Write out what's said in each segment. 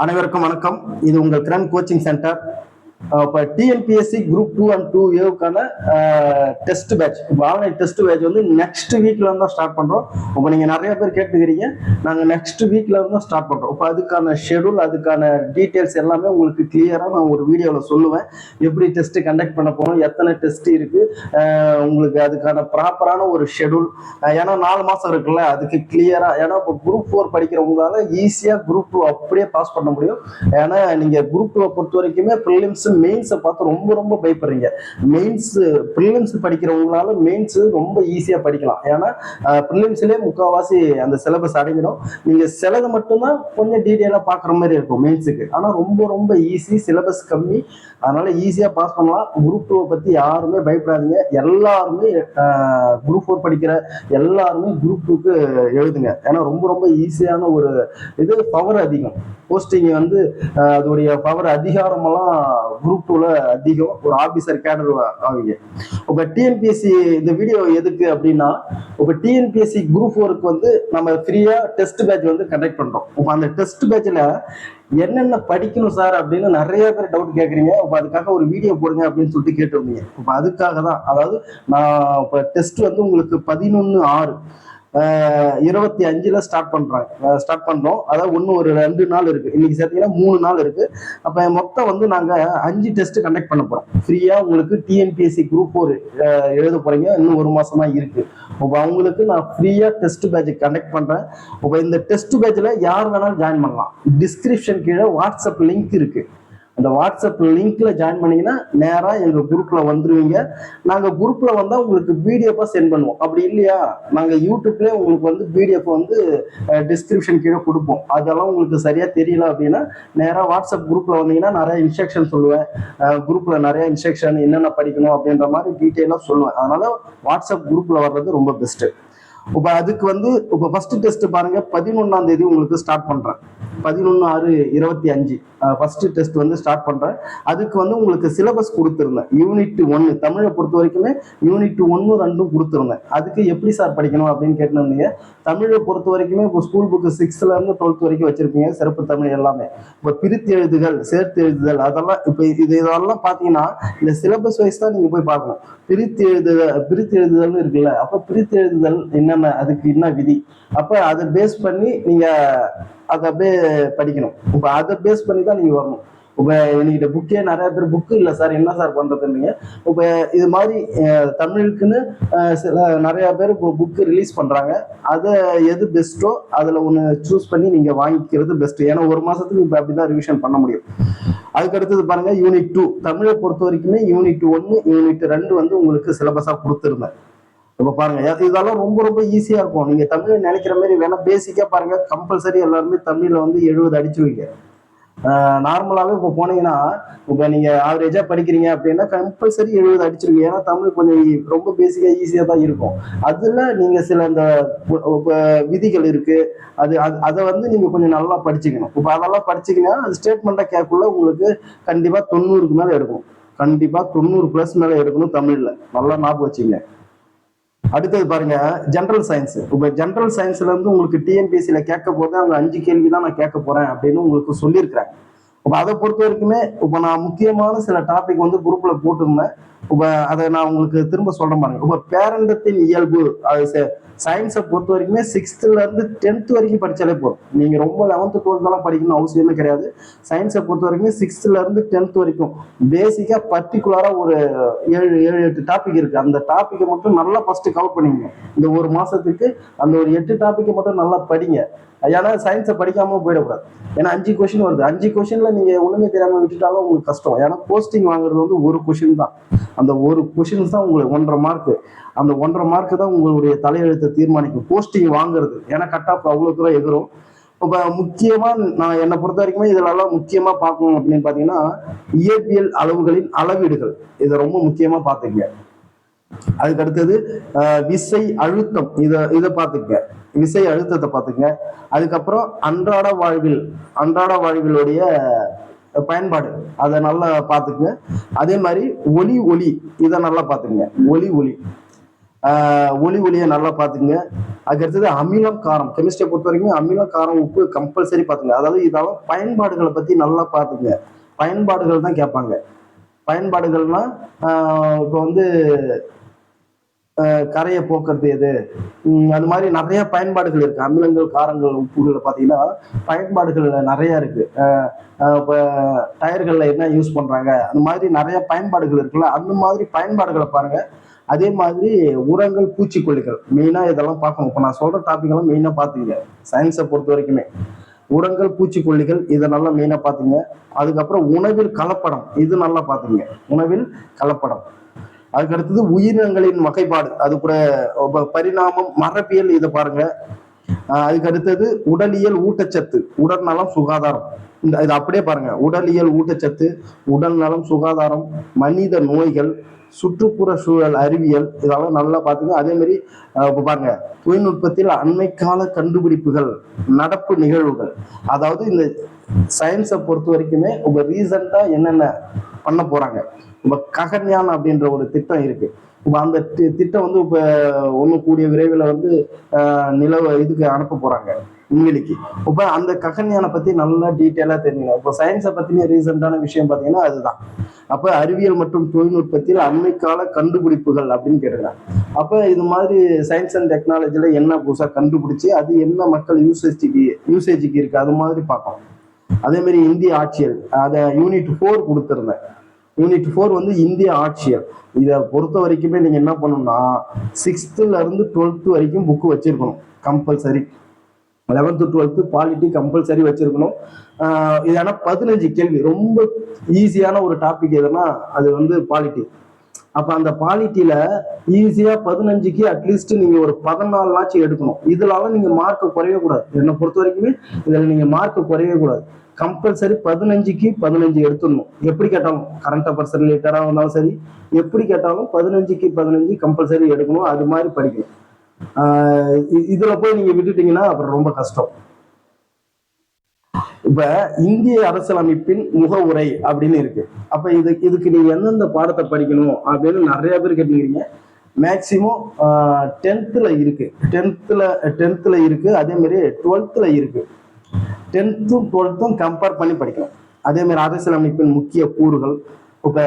அனைவருக்கும் வணக்கம். இது உங்கள் கிரண் கோச்சிங் சென்டர். இப்போ TNPSC group 2 and 2A test batch, இப்போ ஆன்லைன் டெஸ்ட் பேட்ச் வந்து நெக்ஸ்ட் வீக்ல இருந்தால் ஸ்டார்ட் பண்ணுறோம். இப்போ நீங்கள் நிறைய பேர் கேட்டுக்கிறீங்க, நாங்கள் நெக்ஸ்ட் வீக்ல இருந்தால் ஸ்டார்ட் பண்ணுறோம். இப்போ அதுக்கான ஷெடியூல், அதுக்கான டீட்டெயில்ஸ் எல்லாமே உங்களுக்கு கிளியராக நான் ஒரு வீடியோவில் சொல்லுவேன். எப்படி டெஸ்ட் கண்டக்ட் பண்ண போகிறோம், எத்தனை டெஸ்ட் இருக்கு, உங்களுக்கு அதுக்கான ப்ராப்பரான ஒரு ஷெடியூல். ஏன்னா 4 மாதம் இருக்குல்ல, அதுக்கு கிளியரா. ஏன்னா இப்போ குரூப் 4 படிக்கிறவங்களால ஈஸியாக குரூப் 2 அப்படியே பாஸ் பண்ண முடியும். ஏன்னா நீங்கள் குரூப் 2 பொறுத்த வரைக்குமே ப்ரிலிம்ஸ் மெயின்ஸை பார்த்து ரொம்ப ரொம்ப பயப்படுறீங்க. ப்ரிலிம்ஸ் படிக்கிறவங்களால மெயின்ஸ் ரொம்ப ஈஸியா படிக்கலாம். ஏன்னா ப்ரிலிம்ஸ்லேயே முக்கால்வாசி அந்த சிலபஸ் அடங்கிடும். நீங்க சிலது மட்டும்தான் கொஞ்சம் டீட்டெயிலா பாக்குற மாதிரி இருக்கும் மெயின்ஸுக்கு. ஆனா ரொம்ப ரொம்ப ஈஸி, சிலபஸ் கம்மி, அதனால ஈஸியா பாஸ் பண்ணலாம். குரூப் 2 பத்தி யாருமே பயப்படாதீங்க. எல்லாருமே குரூப் 4 படிக்கிற எல்லாருமே குரூப் 2க்கு எழுதுங்க. ஏன்னா ரொம்ப ரொம்ப ஈஸியான ஒரு இது. பவர் அதிகம், போஸ்டிங் வந்து அதோடைய பவர் அதிகாரமெல்லாம் குரூப் 2ல அதிகம். ஒரு ஆபீசர் கேடர் ஆவீங்க. இப்ப டிஎன்பிஎஸ்சி இந்த வீடியோ எதுக்கு அப்படின்னா, இப்ப டிஎன்பிஎஸ்சி குரூப் 4க்கு வந்து நம்ம ஃப்ரீயா டெஸ்ட் பேட்ச் வந்து கண்டக்ட் பண்றோம். இப்ப அந்த டெஸ்ட் பேட்ச்ல என்னென்ன படிக்கணும் சார் அப்படின்னு நிறைய பேர் டவுட் கேட்குறீங்க. இப்போ அதுக்காக ஒரு வீடியோ போடுங்க அப்படின்னு சொல்லிட்டு கேட்டுருந்தீங்க. இப்போ அதுக்காக தான், அதாவது நான் இப்போ டெஸ்ட் வந்து உங்களுக்கு 11/6 25 ஸ்டார்ட் பண்றோம். அதாவது இன்னும் ஒரு 2 நாள் இருக்கு. இன்னைக்கு சேர்த்தீங்கன்னா 3 நாள் இருக்கு. அப்ப மொத்தம் வந்து நாங்க 5 டெஸ்ட் கண்டக்ட் பண்ண போறோம் ஃப்ரீயா. உங்களுக்கு டிஎன்பிஎஸ்சி குரூப் 4 எழுத போறீங்க, இன்னும் 1 மாசமா இருக்கு. இப்போ அவங்களுக்கு நான் ஃப்ரீயா டெஸ்ட் பேட்ச் கண்டக்ட் பண்றேன். இப்போ இந்த டெஸ்ட் பேட்ச்ல யார் வேணாலும் ஜாயின் பண்ணலாம். டிஸ்கிரிப்ஷன் கீழே வாட்ஸ்அப் லிங்க் இருக்கு. அந்த வாட்ஸ்அப் லிங்க்ல ஜாயின் பண்ணீங்கன்னா நேரா எங்க குரூப்ல வந்துருவீங்க. நாங்க குரூப்ல வந்தா உங்களுக்கு பிடிஎஃப் சென்ட் பண்ணுவோம். அப்படி இல்லையா, நாங்க யூடியூப்லயே உங்களுக்கு வந்து பிடிஎஃப் வந்து டிஸ்கிரிப்ஷன் கீழே கொடுப்போம். அதெல்லாம் உங்களுக்கு சரியா தெரியல அப்படின்னா நேரா வாட்ஸ்அப் குரூப்ல வந்தீங்கன்னா நிறைய இன்ஸ்ட்ரக்ஷன் சொல்லுவேன். குரூப்ல நிறைய இன்ஸ்ட்ரக்ஷன், என்னென்ன படிக்கணும் அப்படின்ற மாதிரி டீட்டெயிலா சொல்லுவேன். அதனால வாட்ஸ்அப் குரூப்ல வர்றது ரொம்ப பெஸ்ட். இப்போ அதுக்கு வந்து இப்போ ஃபர்ஸ்ட் டெஸ்ட் பாருங்க, 11ஆம் தேதி உங்களுக்கு ஸ்டார்ட் பண்றேன். 11/6/25 ஃபர்ஸ்ட் டெஸ்ட் வந்து ஸ்டார்ட் பண்றேன். அதுக்கு வந்து உங்களுக்கு சிலபஸ் கொடுத்துருந்தேன். யூனிட் 1 தமிழை பொறுத்த வரைக்குமே யூனிட் 1, 2 கொடுத்துருந்தேன். அதுக்கு எப்படி சார் படிக்கணும் அப்படின்னு கேட்டிருந்தீங்க. தமிழை பொறுத்த வரைக்குமே இப்போ ஸ்கூல் புக்கு 6th இருந்து 12th வரைக்கும் வச்சிருப்பீங்க. சிறப்பு தமிழ் எல்லாமே. இப்போ பிரித்து எழுதுகள், சேர்த்து எழுதுதல், அதெல்லாம் இப்போ இதெல்லாம் பார்த்தீங்கன்னா இந்த சிலபஸ் வைஸ் தான் நீங்க போய் பார்க்கணும். பிரித்து எழுதுதல் இருக்குல்ல, அப்ப பிரித்து எழுதுதல் என்னென்ன, அதுக்கு என்ன விதி, அப்ப அதை பேஸ் பண்ணி நீங்க அதை அப்படியே படிக்கணும். இப்ப அதை பேஸ் பண்ணி தான் நீங்க வரணும். இப்ப என்கிட்ட புக்கே நிறைய பேர் புக்கு இல்லை சார், என்ன சார் பண்றதுன்னு. இப்ப இது மாதிரி தமிழுக்குன்னு சில நிறைய பேர் இப்போ புக்கு ரிலீஸ் பண்றாங்க. அதை எது பெஸ்ட்டோ அதுல ஒன்று சூஸ் பண்ணி நீங்க வாங்கிக்கிறது பெஸ்ட். ஏன்னா 1 மாசத்துக்கு இப்ப அப்படிதான் ரிவிஷன் பண்ண முடியும். அதுக்கு அடுத்தது பாருங்க, யூனிட் 2 தமிழை பொறுத்த வரைக்குமே யூனிட் 1, யூனிட் 2 வந்து உங்களுக்கு சிலபஸா கொடுத்துருந்தேன். இப்ப பாருங்க, இதெல்லாம் ரொம்ப ரொம்ப ஈஸியா இருக்கும். நீங்க தமிழ் நினைக்கிற மாதிரி வேணா பேசிக்கா பாருங்க. கம்பல்சரி எல்லாருமே தமிழ்ல வந்து 70 அடிச்சுவீங்க. நார்மலாவே இப்போ போனீங்கன்னா, இப்ப நீங்க ஆவரேஜா படிக்கிறீங்க அப்படின்னா கம்பல்சரி 70 அடிச்சிருக்கீங்க. ஏன்னா தமிழ் கொஞ்சம் ரொம்ப பேசிக்கா ஈஸியா தான் இருக்கும். அதுல நீங்க சில அந்த விதிகள் இருக்கு, அதை வந்து நீங்க கொஞ்சம் நல்லா படிச்சுக்கணும். இப்ப அதெல்லாம் படிச்சுக்கீங்கன்னா அது ஸ்டேட்மெண்டா கேட்கக்குள்ள உங்களுக்கு கண்டிப்பா 90க்கு மேல எடுக்கணும். கண்டிப்பா 90+ மேல எடுக்கணும் தமிழ்ல. நல்லா ஞாபகம் வச்சுங்க. அடுத்தது பாருங்க, ஜென்ரல் சயின்ஸ். இப்ப ஜென்ரல் சயின்ஸ்ல இருந்து உங்களுக்கு டிஎன்பிஎஸ்சியில கேட்க போது அவங்க 5 கேள்வி தான் நான் கேட்க போறேன் அப்படின்னு உங்களுக்கு சொல்லியிருக்கிறேன். இப்ப அதை பொறுத்த வரைக்குமே இப்ப நான் முக்கியமான சில டாபிக் வந்து குரூப்ல போட்டிருந்தேன். இப்ப அதை நான் உங்களுக்கு திரும்ப சொல்றேன் பாருங்க. இப்ப பேரண்டத்தின் இயல்பு, அது சயின்ஸை பொறுத்த வரைக்குமே 6th இருந்து 10th வரைக்கும் படிச்சாலே போதும். நீங்க ரொம்ப 11th 12th எல்லாம் படிக்கணும் அவசியமே கிடையாது. சயின்ஸை பொறுத்த வரைக்கும் 6th இருந்து 10th வரைக்கும் பேசிக்கா பர்டிகுலரா ஒரு 7-8 டாபிக் இருக்கு. அந்த டாபிக்கை மட்டும் நல்லா ஃபர்ஸ்ட் கவர் பண்ணிங்க. இந்த 1 மாசத்துக்கு அந்த ஒரு 8 டாபிக்கை மட்டும் நல்லா படிங்க. ஏன்னா சயின்ஸை படிக்காம போயிடக்கூடாது. ஏன்னா 5 கொஸ்டின் வருது. 5 கொஸ்டின்ல நீங்க ஒண்ணுமே தெரியாம விட்டுட்டாலும் உங்களுக்கு கஷ்டம். ஏன்னா போஸ்டிங் வாங்குறது வந்து 1 கொஸ்டின் தான். அந்த 1 கொஸ்டின் தான் உங்களுக்கு 1.5 மார்க். அந்த 1.5 மார்க் தான் உங்களுடைய தலையெழுத்தை தீர்மானிக்கும் போஸ்டிங் வாங்குறது. ஏன்னா கட் ஆஃப் அவ்வளவு தூரம் எதிரும். இப்ப முக்கியமா நான் என்னை பொறுத்த வரைக்குமே இதெல்லாம் முக்கியமா பார்க்கணும் அப்படின்னு பாத்தீங்கன்னா, இயற்பியல் அளவுகளின் அளவீடுகள், இதை ரொம்ப முக்கியமா பாத்துக்கங்க. அதுக்கு அடுத்தது விசை அழுத்தம், இதை பார்த்துக்க, விசை அழுத்தத்தை பார்த்துக்க. அதுக்கப்புறம் அன்றாட வாழ்விலுடைய பயன்பாடு, அதை நல்லா பார்த்துக்குங்க. அதே மாதிரி ஒலி இதை நல்லா பார்த்துக்குங்க. ஒலி ஒளியை நல்லா பார்த்துங்க. அதுக்கடுத்தது அமிலம் காரம், கெமிஸ்ட்ரியை பொறுத்த வரைக்கும் அமிலம் காரம் உப்பு கம்பல்சரி பார்த்துங்க. அதாவது இதெல்லாம் பயன்பாடுகளை பற்றி நல்லா பார்த்துங்க. பயன்பாடுகள் தான் கேட்பாங்க. பயன்பாடுகள்னா இப்போ வந்து கரையை போக்குறது எது, அது மாதிரி நிறைய பயன்பாடுகள் இருக்கு. அமிலங்கள் காரங்கள் உப்புகள் பார்த்தீங்கன்னா பயன்பாடுகள் நிறைய இருக்கு. இப்போ டயர்கள்ல என்ன யூஸ் பண்றாங்க, அந்த மாதிரி நிறைய பயன்பாடுகள் இருக்குல்ல, அந்த மாதிரி பயன்பாடுகளை பாருங்க. அதே மாதிரி உரங்கள் பூச்சிக்கொல்லிகள் மெயினா இதெல்லாம் பார்க்கணும். இப்போ நான் சொல்ற டாபிக் எல்லாம் மெயினா பார்த்துங்க. சயின்ஸை பொறுத்த வரைக்குமே உரங்கள் பூச்சிக்கொல்லிகள் இதை நல்லா மெயினா பார்த்துங்க. அதுக்கப்புறம் உணவில் கலப்படம், இது நல்லா பார்த்துங்க. உணவில் கலப்படம். அதுக்கு அடுத்தது உயிரினங்களின் வகைப்பாடு, அது கூட பரிணாமம், மரபியல், இதை பாருங்க. அதுக்கு அடுத்தது உடலியல் ஊட்டச்சத்து, உடல் நலம் சுகாதாரம், இது அப்படியே பாருங்க. உடலியல் ஊட்டச்சத்து, உடல் நலம் சுகாதாரம், மனித நோய்கள், சுற்றுப்புற சூழல் அறிவியல், இதெல்லாம் நல்லா பார்த்துங்க. அதே மாதிரி இப்போ பாருங்க, தொழில்நுட்பத்தில் அண்மை கால கண்டுபிடிப்புகள், நடப்பு நிகழ்வுகள். அதாவது இந்த சயின்ஸை பொறுத்த வரைக்குமே இப்போ ரீசெண்டா என்னென்ன பண்ண போறாங்க. இப்போ ககன்யான் அப்படின்ற ஒரு திட்டம் இருக்கு. இப்போ அந்த திட்டம் வந்து இப்போ ஒன்றும் கூடிய விரைவில் வந்து நிலவு இதுக்கு அனுப்ப போறாங்க, விண்வெளிக்கு. இப்போ அந்த ககன்யானை பத்தி நல்லா டீட்டெயிலா தெரிஞ்சுக்கணும். இப்போ சயின்ஸை பத்தின ரீசெண்டான விஷயம் பார்த்தீங்கன்னா அதுதான். அப்ப அறிவியல் மற்றும் தொழில்நுட்பத்தில் அண்மைக்கால கண்டுபிடிப்புகள் அப்படின்னு கேட்டுருக்காங்க. அப்ப இது மாதிரி சயின்ஸ் அண்ட் டெக்னாலஜில என்ன புதுசாக கண்டுபிடிச்சு அது என்ன மக்கள் யூசேஜுக்கு இருக்கு, அது மாதிரி பார்க்கணும். அதே மாதிரி இந்திய ஆட்சியல், அதை யூனிட் 4 கொடுத்துருந்தேன். யூனிட் 4 வந்து இந்திய ஆட்சியல். இதை பொறுத்த வரைக்குமே நீங்க என்ன பண்ணணும்னா 6th இருந்து 12th வரைக்கும் புக்கு வச்சிருக்கணும் compulsory. 11th 12th polity compulsory வச்சிருக்கணும். இது ஆனால் 15 கேள்வி, ரொம்ப ஈஸியான ஒரு டாபிக் எதுனா அது வந்து பாலிட்டி. அப்ப அந்த பாலிட்டியில ஈஸியா 15க்கு அட்லீஸ்ட் நீங்க ஒரு 14 எடுக்கணும். இதுலாவும் நீங்க மார்க் குறையவே கூடாது. என்னை பொறுத்த வரைக்குமே இதுல நீங்க மார்க் குறையவே கூடாது. கம்பல்சரி 15க்கு 15 எடுத்துடணும். எப்படி கேட்டாலும் கரண்ட் அஃபேர்ஸ் ரிலேட்டடா இருந்தாலும் சரி, எப்படி கேட்டாலும் 15க்கு 15 கம்பல்சரி எடுக்கணும். அது மாதிரி படிக்கணும். இதுல போய் நீங்க விட்டுட்டீங்கன்னா அப்புறம் ரொம்ப கஷ்டம். இப்ப இந்திய அரசியலமைப்பின் முகவுரை அப்படின்னு இருக்கு. அப்ப இதுக்கு நீங்க எந்தெந்த பாடத்தை படிக்கணும் அப்படின்னு நிறைய பேர் கேட்டுக்கிறீங்க. மேக்சிமம் 10th இருக்கு, 10th இருக்கு. அதே மாதிரி 12th இருக்கு. 10th 12th கம்பேர் பண்ணி படிக்கணும். அதே மாதிரி அரசியலமைப்பின் முக்கிய கூறுகள். இப்ப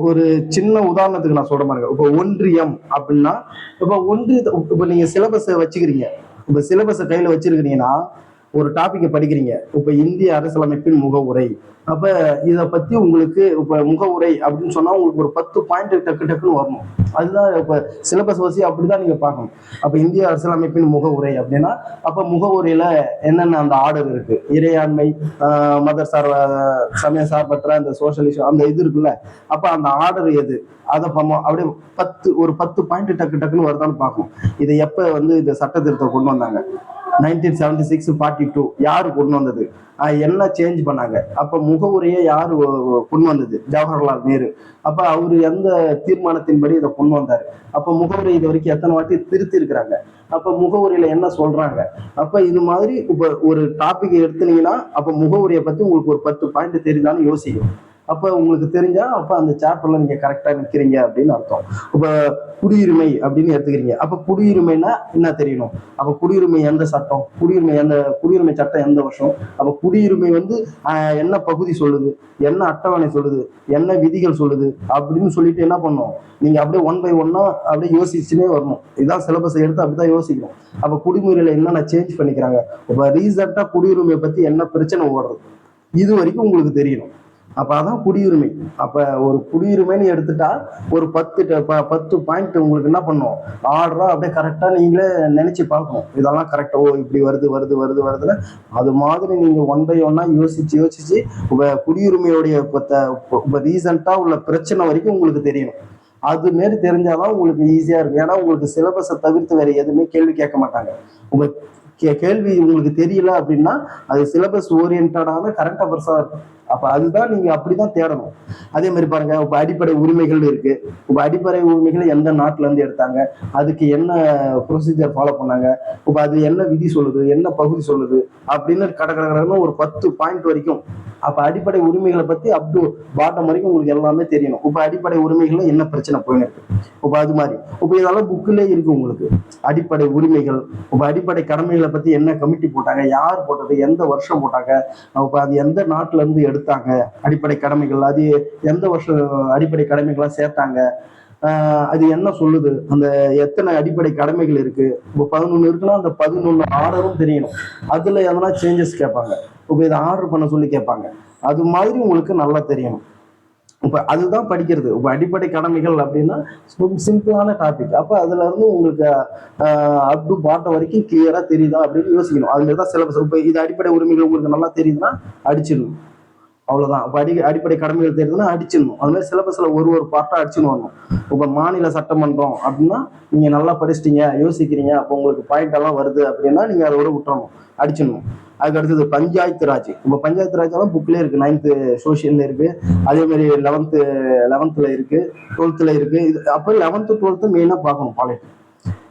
ஒரு சின்ன உதாரணத்துக்கு நான் சொல்ற மாதிரி, இப்ப ஒன்றியம் அப்படின்னா இப்ப நீங்க சிலபஸை வச்சுக்கிறீங்க. இப்ப சிலபஸை கையில வச்சிருக்கிறீங்கன்னா ஒரு டாபிக்கை படிக்கிறீங்க. இப்ப இந்திய அரசியலமைப்பின் முகவுரை. அப்ப இதை பத்தி உங்களுக்கு இப்ப முகவுரை அப்படின்னு சொன்னா உங்களுக்கு ஒரு 10 பாயிண்ட் டக்குன்னு வரணும். அதுதான் இப்ப சிலபஸ் வச்சு அப்படிதான் நீங்க பார்க்கணும். அப்ப இந்திய அரசியலமைப்பின் முகவுரை அப்படின்னா அப்ப முகவுரையில என்னென்ன அந்த ஆர்டர் இருக்கு, இறையாண்மை, மத சமய சார்பற்ற அந்த சோசியலிசம், அந்த இது இருக்குல்ல. அப்ப அந்த ஆர்டர் எது, அதை அப்படியே ஒரு 10 பாயிண்ட் டக்குன்னு வருதான்னு பார்க்கணும். இதை எப்ப வந்து இந்த சட்ட திருத்தம் கொண்டு வந்தாங்க, 1976 42 யாரு கொண்டு வந்தது, என்ன சேஞ்ச் பண்ணாங்க, அப்ப முகவுரையை யாரு கொண்டு வந்தது, ஜவஹர்லால் நேரு. அப்ப அவரு எந்த தீர்மானத்தின்படி இதை கொண்டு வந்தாரு, அப்ப முகவுரை இது வரைக்கும் எத்தனை வாட்டி திருத்தி இருக்கிறாங்க, அப்ப முகவுரையில என்ன சொல்றாங்க. அப்ப இது மாதிரி இப்ப ஒரு டாபிக் எடுத்துனீங்கன்னா அப்ப முகவுரையை பத்தி உங்களுக்கு ஒரு 10 பாயிண்ட் தெரியுதான்னு யோசிக்கும். அப்ப உங்களுக்கு தெரிஞ்சா அப்ப அந்த சாப்டர்ல நீங்க கரெக்டா நிக்கிறீங்க அப்படின்னு அர்த்தம். இப்ப குடியுரிமை அப்படின்னு எடுத்துக்கிறீங்க. அப்ப குடியுரிமைனா என்ன தெரியணும். அப்ப குடியுரிமை எந்த சட்டம், குடியுரிமை சட்டம் எந்த வருஷம், அப்ப குடியுரிமை வந்து என்ன பகுதி சொல்லுது, என்ன அட்டவணை சொல்லுது, என்ன விதிகள் சொல்லுது அப்படின்னு சொல்லிட்டு என்ன பண்ணும், நீங்க அப்படியே 1 by 1 அப்படியே யோசிச்சுனே வரணும். இதுதான் சிலபஸ் எடுத்து அப்படிதான் யோசிக்கணும். அப்ப குடிமுறையில என்னென்ன சேஞ்ச் பண்ணிக்கிறாங்க, இப்ப ரீசெண்டா குடியுரிமையை பத்தி என்ன பிரச்சனை ஓடுறது, இது வரைக்கும் உங்களுக்கு தெரியணும். அப்ப அதான் குடியுரிமை. அப்ப ஒரு குடியுரிமைன்னு எடுத்துட்டா ஒரு 10 பாயிண்ட் உங்களுக்கு என்ன பண்ணும், ஆர்டரா அப்படியே கரெக்டா நீங்களே நினைச்சு பார்க்கணும். இதெல்லாம் கரெக்டா, ஓ இப்படி வருதுன்னு அது மாதிரி நீங்க 1 by 1 யோசிச்சு குடியுரிமையுடைய ரீசெண்டா உள்ள பிரச்சனை வரைக்கும் உங்களுக்கு தெரியணும். அது மாரி தெரிஞ்சாதான் உங்களுக்கு ஈஸியா இருக்கும். ஏன்னா உங்களுக்கு சிலபஸை தவிர்த்து வேற எதுவுமே கேள்வி கேட்க மாட்டாங்க. உங்க கேள்வி உங்களுக்கு தெரியல அப்படின்னா அது சிலபஸ் ஓரியன்டான கரண்ட் அஃபேர்ஸா இருக்கும். அப்ப அதுதான் நீங்க அப்படிதான் தேடணும். அதே மாதிரி பாருங்க, இப்ப அடிப்படை உரிமைகள் இருக்கு. இப்ப அடிப்படை உரிமைகள் எந்த நாட்டுல இருந்து எடுத்தாங்க, அதுக்கு என்ன ப்ரொசீஜர் ஃபாலோ பண்ணாங்க, இப்ப அது என்ன விதி சொல்லுது, என்ன பகுதி சொல்லுது அப்படின்னு கடற்கடன்னு ஒரு 10 பாயிண்ட் வரைக்கும் அப்ப அடிப்படை உரிமைகளை பத்தி அப் டு பாட்டம் வரைக்கும் உங்களுக்கு எல்லாமே தெரியணும். இப்ப அடிப்படை உரிமைகள்ல என்ன பிரச்சனை போயின்னு இருக்கு, இப்ப அது மாதிரி இப்ப இதெல்லாம் புக்கிலே இருக்கு உங்களுக்கு. அடிப்படை உரிமைகள், இப்ப அடிப்படை கடமைகளை பத்தி என்ன கமிட்டி போட்டாங்க, யார் போட்டது, எந்த வருஷம் போட்டாங்க, அப்ப அது எந்த நாட்டுல இருந்து எடுத்தாங்க, அடிப்படை கடமைகள் அது எந்த வருஷம் அடிப்படை கடமைகளா சேர்த்தாங்க, அது என்ன சொல்லுது, அந்த எத்தனை அடிப்படை கடமைகள் இருக்கு. இப்போ 11 இருக்குன்னா அந்த 11 ஆர்டரும் தெரியணும். அதுல எதனா சேஞ்சஸ் கேட்பாங்க, இப்போ இதை ஆர்டர் பண்ண சொல்லி கேட்பாங்க. அது மாதிரி உங்களுக்கு நல்லா தெரியணும். இப்ப அதுதான் படிக்கிறது. இப்ப அடிப்படை கடமைகள் அப்படின்னா சிம்பிளான டாபிக். அப்ப அதுல இருந்து உங்களுக்கு அப் டு பாட்டம் வரைக்கும் கிளியரா தெரியுதா அப்படின்னு யோசிக்கணும். அதுமாதிரிதான் சிலபஸ். இப்ப இது அடிப்படை உரிமைகள் உங்களுக்கு நல்லா தெரியுதுன்னா அடிச்சிடணும், அவ்வளவுதான். இப்ப அடிப்படை கடமைகள் தெரியுதுன்னா அடிச்சிடணும். அது மாதிரி சிலபஸ்ல ஒரு பார்ட்டா அடிச்சுன்னு வரணும். இப்ப மாநில சட்டமன்றம் அப்படின்னா நீங்க நல்லா படிச்சிட்டீங்க, யோசிக்கிறீங்க, அப்போ உங்களுக்கு பாயிண்ட் எல்லாம் வருது அப்படின்னா நீங்க அதோட விட்டுறணும், அடிச்சிடணும். அதுக்கு அடுத்தது பஞ்சாயத்து ராஜ். இப்ப பஞ்சாயத்து ராஜ் எல்லாம் புக்லயே இருக்கு. 9th சோசியல்ல இருக்கு, அதே மாதிரி 11th இருக்கு, 12th இருக்கு. இது அப்ப 11th 12th மெயினா பார்க்கணும் பாலிட்டி.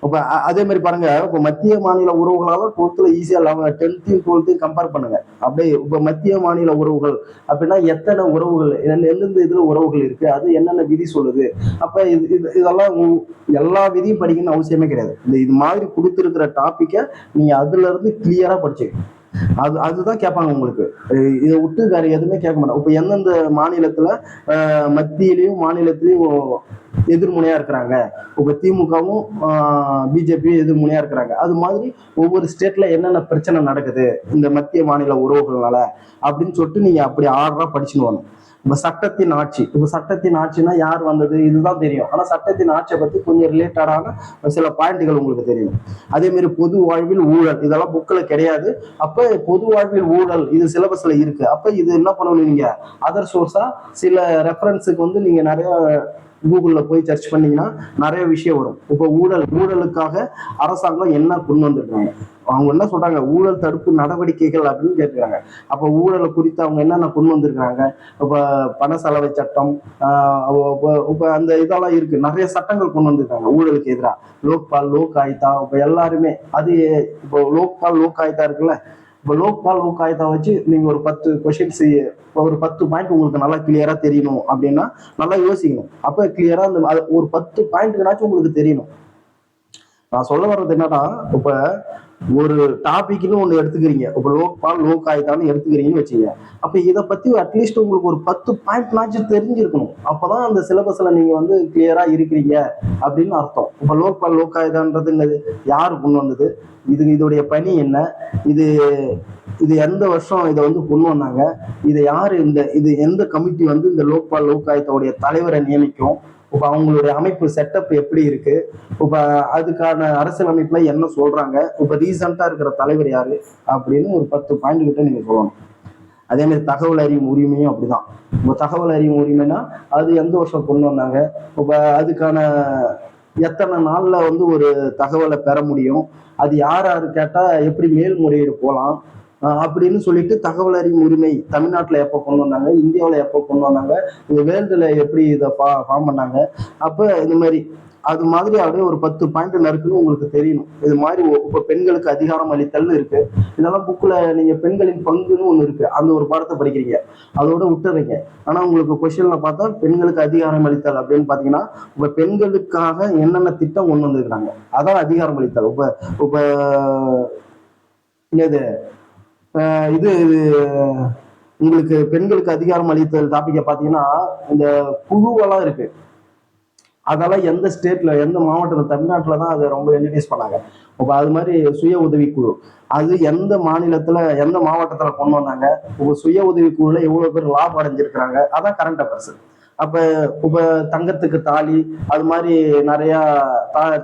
இப்ப அதே மாதிரி பாருங்க, இப்ப மத்திய மாநில உறவுகளால 12th ஈஸியா 10th 12th கம்பேர் பண்ணுங்க. அப்படியே இப்ப மத்திய மாநில உறவுகள் அப்படின்னா எத்தனை உறவுகள், எந்தெந்த இதுல உறவுகள் இருக்கு, அது என்னென்ன விதி சொல்லுது. அப்ப இதெல்லாம் எல்லா விதியும் படிக்கணும்னு அவசியமே கிடையாது. இது மாதிரி கொடுத்துருக்கிற டாபிக்கை நீங்க அதுல இருந்து கிளியரா படிச்சுக்கணும். அதுதான் கேட்பாங்க உங்களுக்கு. இதை விட்டு வேற எதுவுமே கேட்க மாட்டாங்க. இப்ப எந்தெந்த மாநிலத்துல மத்தியிலையும் மாநிலத்திலையும் எதிர்முனையா இருக்கிறாங்க, இப்ப திமுகவும் பிஜேபியும் எதிர்முனையா இருக்கிறாங்க, அது மாதிரி ஒவ்வொரு ஸ்டேட்ல என்னென்ன பிரச்சனை நடக்குது இந்த மத்திய மாநில உறவுகள்னால அப்படின்னு சொல்லிட்டு நீங்க அப்படி ஆர்டரா படிச்சுன்னு வரணும். இப்ப சட்டத்தின் ஆட்சி. இப்ப சட்டத்தின் ஆட்சினா யார் வந்தது இதுதான் தெரியும். ஆனா சட்டத்தின் ஆட்சியை பத்தி கொஞ்சம் ரிலேட்டடான சில பாயிண்ட்கள் உங்களுக்கு தெரியும். அதே மாதிரி பொது வாழ்வில் ஊழல், இதெல்லாம் புக்ல கிடையாது. அப்ப பொது வாழ்வில் ஊழல் இது சிலபஸ்ல இருக்கு. அப்ப இது என்ன பண்ணணும், நீங்க அதர் சோர்ஸா சில ரெஃபரன்ஸுக்கு வந்து நீங்க நிறைய கூகுள்ல போய் சர்ச் பண்ணீங்கன்னா நிறைய விஷயம் வரும். இப்ப ஊழலுக்காக அரசாங்கம் என்ன கொண்டு வந்திருக்காங்க, அவங்க என்ன சொல்றாங்க, ஊழல் தடுப்பு நடவடிக்கைகள் அப்படின்னு கேட்கிறாங்க. அப்ப ஊழலை குறித்து அவங்க என்னென்ன கொண்டு வந்திருக்காங்க. இப்ப பண செலவை சட்டம், இப்ப அந்த இதெல்லாம் இருக்கு, நிறைய சட்டங்கள் கொண்டு வந்திருக்காங்க ஊழலுக்கு எதிராக. லோக்பால், லோக் ஆயுதா, இப்ப எல்லாருமே அது இப்போ லோக்பால், லோக் ஆயுதா இருக்குல்ல. இப்போ லோக்பால், லோக் ஆயுதா வச்சு நீங்க ஒரு 10 கொஸ்டின்ஸ், ஒரு 10 பாயிண்ட் உங்களுக்கு நல்லா கிளியரா தெரியணும் அப்படின்னா நல்லா யோசிக்கணும். அப்ப கிளியரா அந்த ஒரு 10 பாயிண்ட்னாச்சும் உங்களுக்கு தெரியணும். நான் சொல்ல வர்றது என்னன்னா, இப்ப ஒரு டாபிக்னு ஒண்ணு எடுத்துக்கிறீங்க, இப்ப லோக்பால், லோக் ஆயுதான்னு எடுத்துக்கிறீங்கன்னு வச்சுங்க. அப்ப இதை பத்தி அட்லீஸ்ட் உங்களுக்கு ஒரு 10 பாயிண்ட்னாச்சும் தெரிஞ்சிருக்கணும். அப்பதான் அந்த சிலபஸ்ல நீங்க வந்து கிளியரா இருக்கிறீங்க அப்படின்னு அர்த்தம். இப்ப லோக்பால், லோக் ஆயுதான்றது யாரு கொண்டு வந்தது, இதோடைய பணி என்ன, இது இது எந்த வருஷம் இதை வந்து கொண்டு வந்தாங்க, இது யாரு, இது எந்த கமிட்டி வந்து இந்த லோக்பால், லோக் ஆயுதோடைய தலைவரை நியமிக்கும், இப்ப அவங்களுடைய அமைப்பு செட்டப் எப்படி இருக்கு, இப்ப அதுக்கான அரசியல் அமைப்புல என்ன சொல்றாங்க, இப்ப ரீசெண்டா இருக்கிற தலைவர் யாரு அப்படின்னு ஒரு 10 பாயிண்ட் கிட்ட நீங்க சொல்லணும். அதே மாதிரி தகவல் அறியும் உரிமையும் அப்படிதான். இப்ப தகவல் அறியும் உரிமைனா அது எந்த வருஷம் கொண்டு வந்தாங்க, இப்ப அதுக்கான எத்தனை நாள்ல வந்து ஒரு தகவலை பெற முடியும், அது யார் யாரு கேட்டா எப்படி மேல்முறையீடு போகலாம் அப்படின்னு சொல்லிட்டு தகவல் அறியும் உரிமை தமிழ்நாட்டுல எப்போ கொண்டு வந்தாங்க, இந்தியாவில் எப்போ கொண்டு வந்தாங்க, வேர்ல்டுல எப்படி இதை ஃபார்ம் பண்ணாங்க. அப்ப இது மாதிரி அது மாதிரி அப்படியே ஒரு 10 பாயிண்ட் நறுக்குன்னு உங்களுக்கு தெரியணும். இது மாதிரி இப்ப பெண்களுக்கு அதிகாரம் அளித்தல்னு இருக்கு. இதெல்லாம் புக்ல நீங்க பெண்களின் பங்குன்னு ஒண்ணு இருக்கு, அந்த ஒரு பாடத்தை படிக்கிறீங்க, அதோட விட்டுறீங்க. ஆனா உங்களுக்கு கொஸ்டின்ல பார்த்தா பெண்களுக்கு அதிகாரம் அளித்தல் அப்படின்னு பாத்தீங்கன்னா இப்ப பெண்களுக்காக என்னென்ன திட்டம் கொண்டு வந்திருக்காங்க அதான் அதிகாரம் அளித்தல். இப்ப இப்ப இது இது உங்களுக்கு பெண்களுக்கு அதிகாரம் அளித்தல் டாபிக்கை பார்த்தீங்கன்னா இந்த குழுவெல்லாம் இருக்கு. அதெல்லாம் எந்த ஸ்டேட்ல, எந்த மாவட்டத்தில், தமிழ்நாட்டில் தான் அதை ரொம்ப இன்ட்ரடியூஸ் பண்ணாங்க. இப்போ அது மாதிரி சுய உதவி குழு அது எந்த மாநிலத்துல, எந்த மாவட்டத்துல கொண்டு வந்தாங்க, இப்போ சுய உதவி குழுல எவ்வளவு பேர் லாபம் அடைஞ்சிருக்கிறாங்க, அதான் கரண்ட் அஃபேர்ஸ். அப்ப இப்ப தங்கத்துக்கு தாலி, அது மாதிரி நிறைய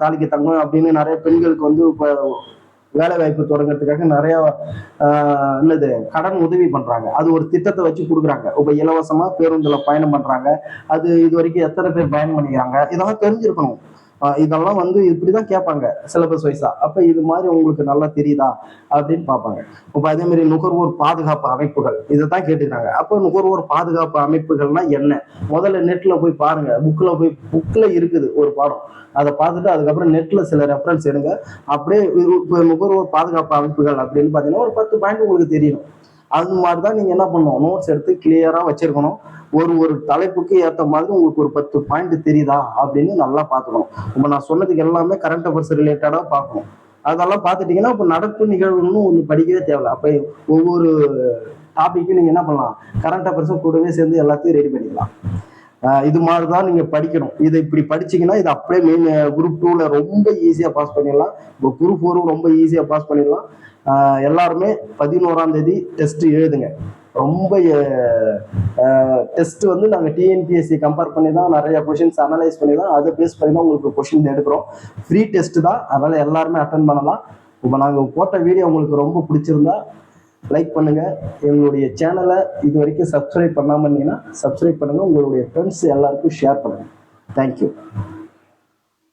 தாலிக்கு தங்கம் அப்படின்னு நிறைய பெண்களுக்கு வந்து இப்ப வேலை வாய்ப்பு தொடங்குறதுக்காக நிறைய என்னது கடன் உதவி பண்றாங்க. அது ஒரு திட்டத்தை வச்சு கொடுக்குறாங்க. இப்ப இலவசமா பேருந்துல பயணம் பண்றாங்க. அது இது வரைக்கும் எத்தனை பேர் பயன் பண்ணிக்கிறாங்க, இதெல்லாம் தெரிஞ்சிருக்கணும். இதெல்லாம் வந்து இப்படிதான் கேட்பாங்க சிலபஸ் வைஸா. அப்ப இது மாதிரி உங்களுக்கு நல்லா தெரியுதா அப்படின்னு பார்ப்பாங்க. இப்ப அதே மாதிரி நுகர்வோர் பாதுகாப்பு அமைப்புகள் இதைத்தான் கேட்டுக்கிறாங்க. அப்ப நுகர்வோர் பாதுகாப்பு அமைப்புகள்னா என்ன, முதல்ல நெட்ல போய் பாருங்க. புக்ல இருக்குது ஒரு பாடம், அதை பார்த்துட்டு அதுக்கப்புறம் நெட்ல சில ரெஃபரன்ஸ் எடுங்க. அப்படியே நுகர்வோர் பாதுகாப்பு அமைப்புகள் அப்படின்னு பாத்தீங்கன்னா ஒரு 10 பாயிண்ட் உங்களுக்கு தெரியணும். அது மாதிரி தான் நீங்கள் என்ன பண்ணணும், நோட்ஸ் எடுத்து கிளியராக வச்சிருக்கணும். ஒரு தலைப்புக்கு ஏற்ற மாதிரி உங்களுக்கு ஒரு 10 பாயிண்ட் தெரியுதா அப்படின்னு நல்லா பார்த்துக்கணும். இப்போ நான் சொன்னதுக்கு எல்லாமே கரண்ட் அஃபேர்ஸ் ரிலேட்டடாக பார்க்கணும். அதெல்லாம் பார்த்துட்டீங்கன்னா இப்போ நடப்பு நிகழ்வுன்னு ஒன்று படிக்கவே தேவையில்ல. அப்போ ஒவ்வொரு டாபிக்கும் நீங்கள் என்ன பண்ணலாம், கரண்ட் அஃபேர்ஸும் கூடவே சேர்ந்து எல்லாத்தையும் ரெடி பண்ணிக்கலாம். இது மாதிரி தான் நீங்கள் படிக்கணும். இதை இப்படி படிச்சீங்கன்னா இது அப்படியே மெயின் குரூப் 2ல ரொம்ப ஈஸியாக பாஸ் பண்ணிடலாம். இப்போ குரூப் 4 ரொம்ப ஈஸியாக பாஸ் பண்ணிடலாம். எல்லாருமே 11ஆம் தேதி டெஸ்ட் எழுதுங்க. ரொம்ப டெஸ்ட் வந்து நாங்கள் டிஎன்பிஎஸ்சி கம்பேர் பண்ணி தான் நிறைய கொஷின்ஸ் அனலைஸ் பண்ணி தான் அதை பேஸ் பண்ணி தான் உங்களுக்கு கொஷின் எடுக்கிறோம். ஃப்ரீ டெஸ்ட் தான், அதனால எல்லாருமே அட்டன் பண்ணலாம். இப்போ நாங்கள் போட்ட வீடியோ உங்களுக்கு ரொம்ப பிடிச்சிருந்தா லைக் பண்ணுங்க. எங்களுடைய சேனலை இது வரைக்கும் சப்ஸ்கிரைப் பண்ணாமல் இருந்தீங்கன்னா சப்ஸ்கிரைப் பண்ணுங்க. உங்களுடைய ஃப்ரெண்ட்ஸ் எல்லாருக்கும் ஷேர் பண்ணுங்க. தேங்க்யூ.